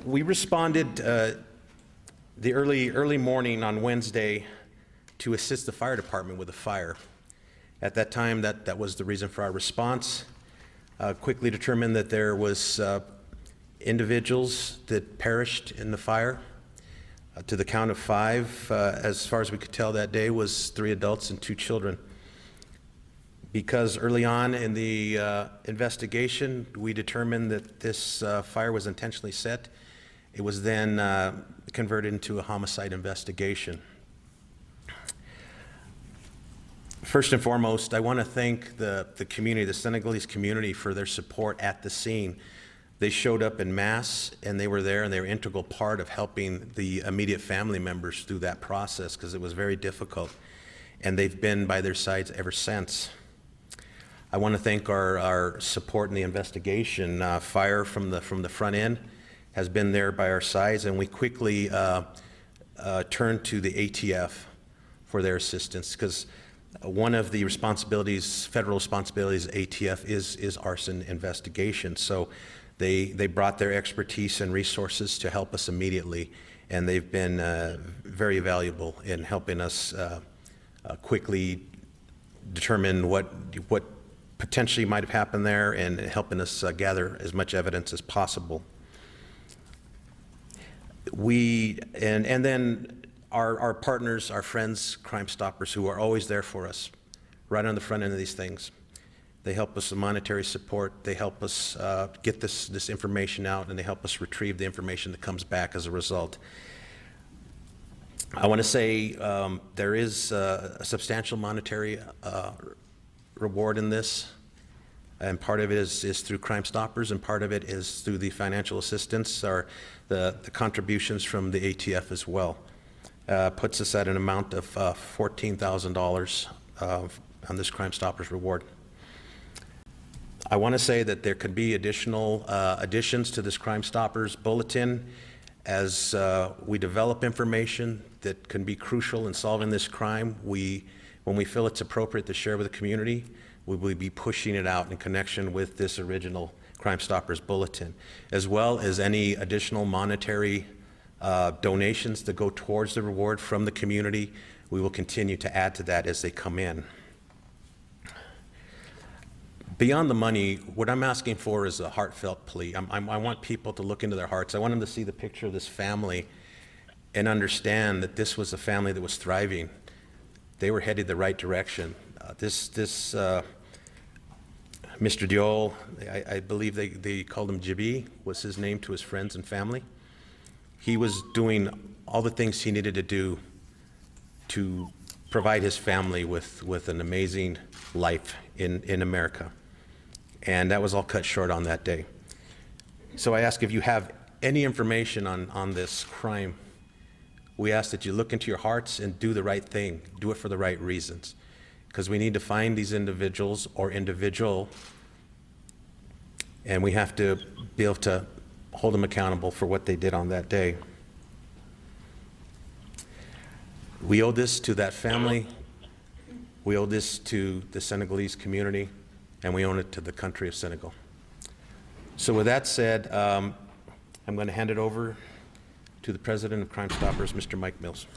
We responded the early morning on Wednesday to assist the fire department with a fire. At that time, that was the reason for our response. Quickly determined that there was individuals that perished in the fire. To the count of 5, as far as we could tell that day, was 3 adults and 2 children. Because early on in the investigation, we determined that this fire was intentionally set, it was then converted into a homicide investigation. First and foremost, I want to thank the community, the Senegalese community, for their support at the scene. They showed up en masse, and they were there, and they were an integral part of helping the immediate family members through that process, because it was very difficult, and they've been by their sides ever since. I want to thank our support in the investigation. Fire from the front end has been there by our sides, and we quickly turned to the ATF for their assistance, because one of the responsibilities, federal responsibilities of ATF is arson investigation. So they brought their expertise and resources to help us immediately, and they've been very valuable in helping us quickly determine what potentially might have happened there, and helping us gather as much evidence as possible. And then our partners, our friends, Crime Stoppers, who are always there for us, right on the front end of these things. They help us with monetary support, they help us get this information out, and they help us retrieve the information that comes back as a result. I want to say there is a substantial monetary reward in this, and part of it is through Crime Stoppers, and part of it is through the financial assistance or the contributions from the ATF as well. Puts us at an amount of $14,000 on this Crime Stoppers reward. I want to say that there could be additional additions to this Crime Stoppers bulletin as we develop information that can be crucial in solving this crime. When we feel it's appropriate to share with the community, we will be pushing it out in connection with this original Crime Stoppers bulletin, as well as any additional monetary donations that go towards the reward from the community. We will continue to add to that as they come in. Beyond the money, what I'm asking for is a heartfelt plea. I want people to look into their hearts. I want them to see the picture of this family and understand that this was a family that was thriving. They were headed the right direction. Mr. Diol, I believe they called him Jibi, was his name to his friends and family. He was doing all the things he needed to do to provide his family with an amazing life in America. And that was all cut short on that day. So I ask, if you have any information on this crime, we ask that you look into your hearts and do the right thing. Do it for the right reasons. Because we need to find these individuals or individual, and we have to be able to hold them accountable for what they did on that day. We owe this to that family, we owe this to the Senegalese community, and we owe it to the country of Senegal. So with that said, I'm going to hand it over to the President of Crime Stoppers, Mr. Mike Mills.